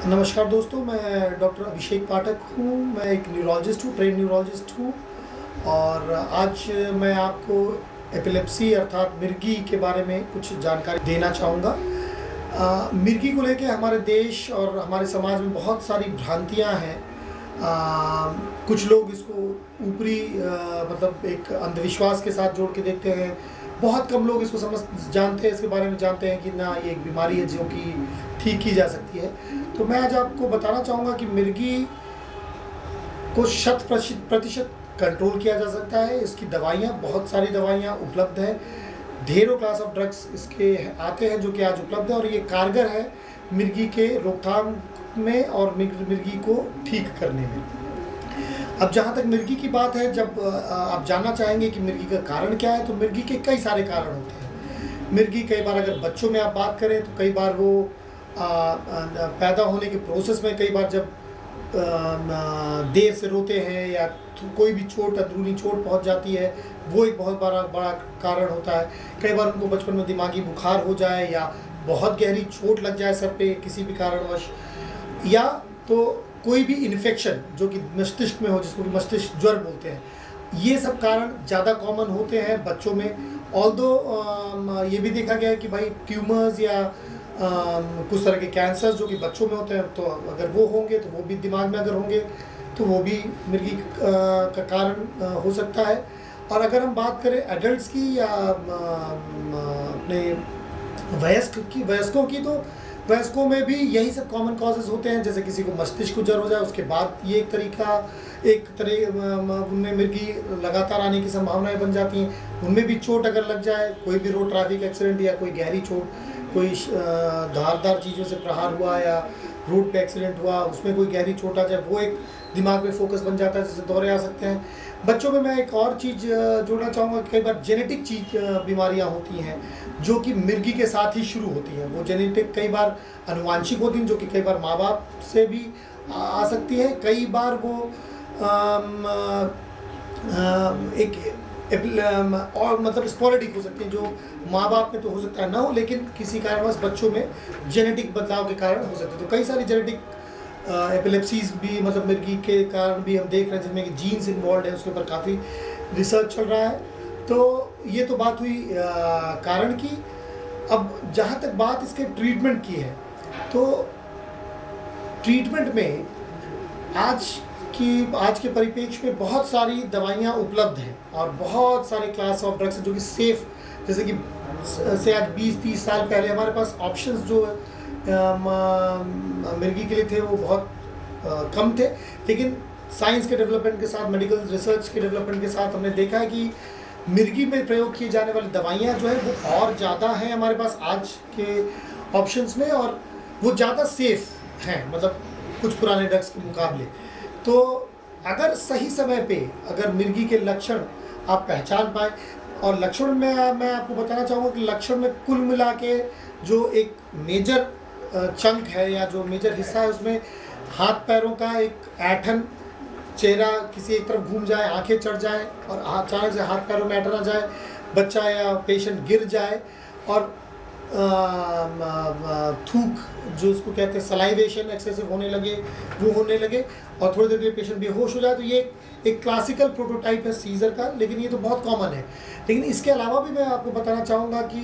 नमस्कार दोस्तों, मैं डॉक्टर अभिषेक पाठक हूँ। मैं एक न्यूरोलॉजिस्ट हूँ, ट्रेन न्यूरोलॉजिस्ट हूँ। और आज मैं आपको एपिलेप्सी अर्थात मिर्गी के बारे में कुछ जानकारी देना चाहूँगा। मिर्गी को लेके हमारे देश और हमारे समाज में बहुत सारी भ्रांतियाँ हैं। कुछ लोग इसको ऊपरी मतलब एक अंधविश्वास के साथ जोड़ के देखते हैं। बहुत कम लोग इसको जानते हैं, इसके बारे में जानते हैं कि ना ये एक बीमारी है जो कि ठीक की जा सकती है। तो मैं आज आपको बताना चाहूँगा कि मिर्गी को 100% कंट्रोल किया जा सकता है। इसकी दवाइयाँ, बहुत सारी दवाइयाँ उपलब्ध हैं। ढेरों क्लास ऑफ ड्रग्स इसके आते हैं जो कि आज उपलब्ध है और ये कारगर है मिर्गी के रोकथाम में और मिर्गी को ठीक करने में। अब जहाँ तक मिर्गी की बात है, जब आप जानना चाहेंगे कि मिर्गी का कारण क्या है, तो मिर्गी के कई सारे कारण होते हैं। मिर्गी कई बार, अगर बच्चों में आप बात करें तो कई बार वो पैदा होने के प्रोसेस में कई बार जब देर से रोते हैं या कोई भी चोट, अंदरूनी चोट पहुंच जाती है, वो एक बहुत बड़ा कारण होता है। कई बार उनको बचपन में दिमागी बुखार हो जाए या बहुत गहरी चोट लग जाए सर पे किसी भी कारणवश, या तो कोई भी इन्फेक्शन जो कि मस्तिष्क में हो, जिसको कि मस्तिष्क ज्वर बोलते हैं। ये सब कारण ज़्यादा कॉमन होते हैं बच्चों में। ऑल्दो ये भी देखा गया है कि भाई ट्यूमर्स या कुछ तरह के कैंसर जो कि बच्चों में होते हैं, तो अगर वो होंगे तो वो भी दिमाग में अगर होंगे तो वो भी मिर्गी का कारण हो सकता है। और अगर हम बात करें एडल्ट्स की या अपने वयस्कों की, तो वयस्कों में भी यही सब कॉमन कॉजेज होते हैं। जैसे किसी को मस्तिष्क ज्वर हो जाए, उसके बाद ये एक तरह उनमें मिर्गी लगातार आने की संभावनाएं बन जाती हैं। उनमें भी चोट अगर लग जाए, कोई भी रोड ट्रैफिक एक्सीडेंट या कोई गहरी चोट, कोई धारदार चीज़ों से प्रहार हुआ या रोड पे एक्सीडेंट हुआ, उसमें कोई गहरी चोट आ जाए, वो एक दिमाग में फोकस बन जाता है, जिससे दौरे आ सकते हैं। बच्चों में मैं एक और चीज़ जोड़ना चाहूँगा कि कई बार जेनेटिक बीमारियाँ होती हैं जो कि मिर्गी के साथ ही शुरू होती हैं। वो जेनेटिक कई बार अनुवांशिक होती हैं, जो कि कई बार माँ बाप से भी आ सकती है। कई बार वो और मतलब स्पोरेडिक हो सकती हैं, जो माँ बाप में तो हो सकता है ना हो, लेकिन किसी कारणवश बच्चों में जेनेटिक बदलाव के कारण हो सकती है। तो कई सारी जेनेटिक एपिलेप्सीज भी, मतलब मिर्गी के कारण भी हम देख रहे हैं, जिनमें कि जीन्स इन्वॉल्व है, उसके ऊपर काफ़ी रिसर्च चल रहा है। तो ये तो बात हुई कारण की। अब जहाँ तक बात इसके ट्रीटमेंट की है, तो ट्रीटमेंट में आज के परिप्रेक्ष्य में बहुत सारी दवाइयाँ उपलब्ध हैं और बहुत सारे क्लास ऑफ ड्रग्स जो कि सेफ, जैसे कि से आज 20-30 साल पहले हमारे पास ऑप्शंस जो मिर्गी के लिए थे वो बहुत कम थे। लेकिन साइंस के डेवलपमेंट के साथ, मेडिकल रिसर्च के डेवलपमेंट के साथ हमने देखा है कि मिर्गी में प्रयोग की जाने वाली दवाइयाँ जो है वो और ज़्यादा हैं हमारे पास आज के ऑप्शंस में, और वो ज़्यादा सेफ हैं, मतलब कुछ पुराने ड्रग्स के मुकाबले। तो अगर सही समय पे अगर मिर्गी के लक्षण आप पहचान पाएँ, और लक्षण में मैं आपको बताना चाहूँगा कि लक्षण में कुल मिला के जो एक मेजर चंक है या जो मेजर हिस्सा है, उसमें हाथ पैरों का एक ऐंठन, चेहरा किसी एक तरफ घूम जाए, आंखें चढ़ जाए और अचानक से हाथ पैरों में ऐंठन आ जाए, बच्चा या पेशेंट गिर जाए, और थूक जो उसको कहते हैं सलाइवेशन एक्सेसिव होने लगे, वो होने लगे, और थोड़ी देर में पेशेंट बेहोश हो जाए। तो ये एक क्लासिकल प्रोटोटाइप है सीजर का, लेकिन ये तो बहुत कॉमन है। लेकिन इसके अलावा भी मैं आपको बताना चाहूँगा कि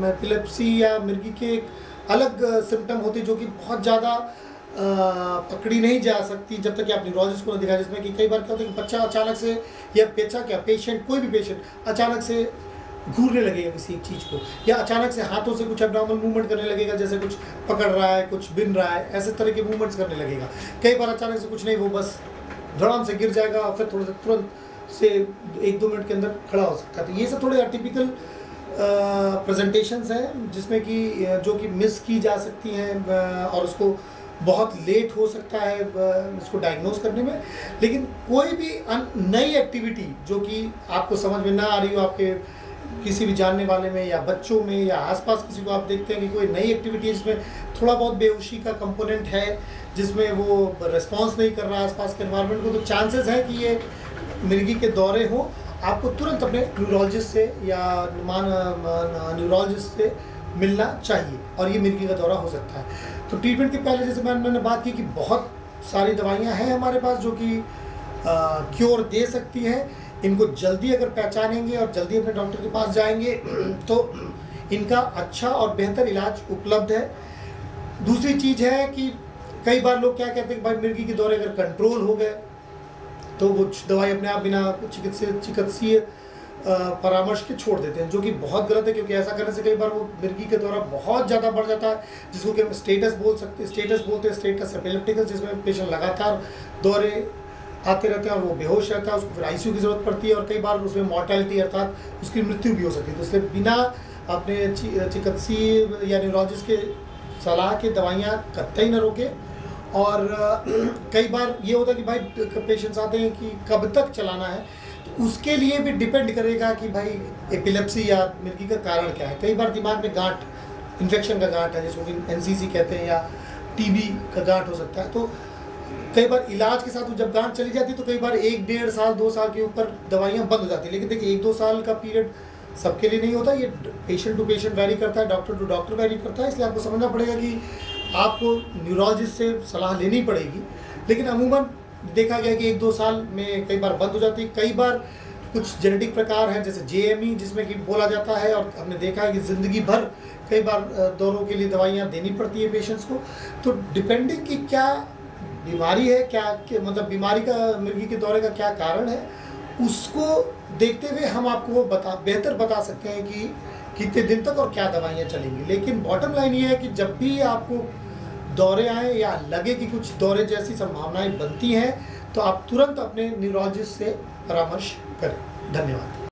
एपिलेप्सी या मिर्गी के एक अलग सिम्टम होते हैं जो कि बहुत ज़्यादा पकड़ी नहीं जा सकती जब तक कि आप न्यूरोलॉजिस्ट को न दिखाएं। जिसमें कि कई बार क्या होता है कि बच्चा अचानक से, या पेशेंट कोई भी पेशेंट अचानक से घूरने लगेगा किसी एक चीज़ को, या अचानक से हाथों से कुछ एब्नॉर्मल मूवमेंट करने लगेगा, जैसे कुछ पकड़ रहा है, कुछ बिन रहा है, ऐसे तरह के मूवमेंट्स करने लगेगा। कई बार अचानक से कुछ नहीं, वो बस धड़ाम से गिर जाएगा और फिर थोड़ा सा तुरंत से 1-2 मिनट के अंदर खड़ा हो सकता है। तो ये सब थोड़े अटिपिकल प्रेजेंटेशंस हैं जिसमें कि जो कि मिस की जा सकती हैं और उसको बहुत लेट हो सकता है इसको डायग्नोज करने में। लेकिन कोई भी नई एक्टिविटी जो कि आपको समझ में ना आ रही हो, आपके किसी भी जानने वाले में या बच्चों में या आसपास किसी को आप देखते हैं कि कोई नई एक्टिविटी है जिसमें थोड़ा बहुत बेहोशी का कंपोनेंट है, जिसमें वो रिस्पॉन्स नहीं कर रहा है आसपास के एनवायरनमेंट को, तो चांसेस हैं कि ये मिर्गी के दौरे हों। आपको तुरंत अपने न्यूरोलॉजिस्ट से या न्यूरोलॉजिस्ट से मिलना चाहिए और ये मिर्गी का दौरा हो सकता है। तो ट्रीटमेंट के पहले जैसे मैंने बात की कि बहुत सारी दवाइयाँ हैं हमारे पास जो कि क्योर दे सकती हैं। इनको जल्दी अगर पहचानेंगे और जल्दी अपने डॉक्टर के पास जाएंगे तो इनका अच्छा और बेहतर इलाज उपलब्ध है। दूसरी चीज़ है कि कई बार लोग क्या कहते हैं कि भाई मिर्गी के दौरे अगर कंट्रोल हो गए तो वो दवाई अपने आप बिना चिकित्सीय परामर्श के छोड़ देते हैं, जो कि बहुत गलत है, क्योंकि ऐसा करने से कई बार वो मिर्गी के दौरा बहुत ज़्यादा बढ़ जाता है, जिसको कि हम स्टेटस बोलते हैं, स्टेटस एपिलेप्टिकस, जिसमें पेशेंट लगातार दौरे आते रहते हैं और वो बेहोश रहता है, उसको फिर आईसीयू की ज़रूरत पड़ती है और कई बार उसमें मॉर्टेलिटी अर्थात उसकी मृत्यु भी हो सकती है। तो इसलिए बिना अपने चिकित्सीय या न्यूरोलॉजिस्ट के सलाह के दवाइयाँ कतई न रोके। और कई बार ये होता है कि भाई पेशेंट्स आते हैं कि कब तक चलाना है, तो उसके लिए भी डिपेंड करेगा कि भाई एपिलेप्सी या मिर्गी का कारण क्या है। कई बार दिमाग में गांठ, इन्फेक्शन का गांठ है जिसको कि एनसीसी कहते हैं, या टीबी का गांठ हो सकता है। तो कई बार इलाज के साथ जब गांठ चली जाती है तो कई बार 1 डेढ़ साल 2 साल के ऊपर दवाइयाँ बंद हो जाती है। लेकिन देखिए 1-2 साल का पीरियड सबके लिए नहीं होता, ये पेशेंट टू पेशेंट वैरी करता है, डॉक्टर टू डॉक्टर वैरी करता है। इसलिए आपको समझना पड़ेगा कि आपको न्यूरोलॉजिस्ट से सलाह लेनी पड़ेगी। लेकिन अमूमन देखा गया कि 1-2 साल में कई बार बंद हो जाती है। कई बार कुछ जेनेटिक प्रकार हैं जैसे JME, जिसमें कि बोला जाता है और हमने देखा है कि ज़िंदगी भर कई बार दौरों के लिए दवाइयाँ देनी पड़ती है पेशेंट्स को। तो डिपेंडिंग कि क्या बीमारी है, मतलब बीमारी का, मिर्गी के दौरे का क्या कारण है, उसको देखते हुए हम आपको बेहतर बता सकते हैं कि कितने दिन तक और क्या दवाइयाँ चलेंगी। लेकिन बॉटम लाइन ये है कि जब भी आपको दौरे आए या लगे कि कुछ दौरे जैसी संभावनाएं बनती हैं तो आप तुरंत अपने न्यूरोलॉजिस्ट से परामर्श करें। धन्यवाद।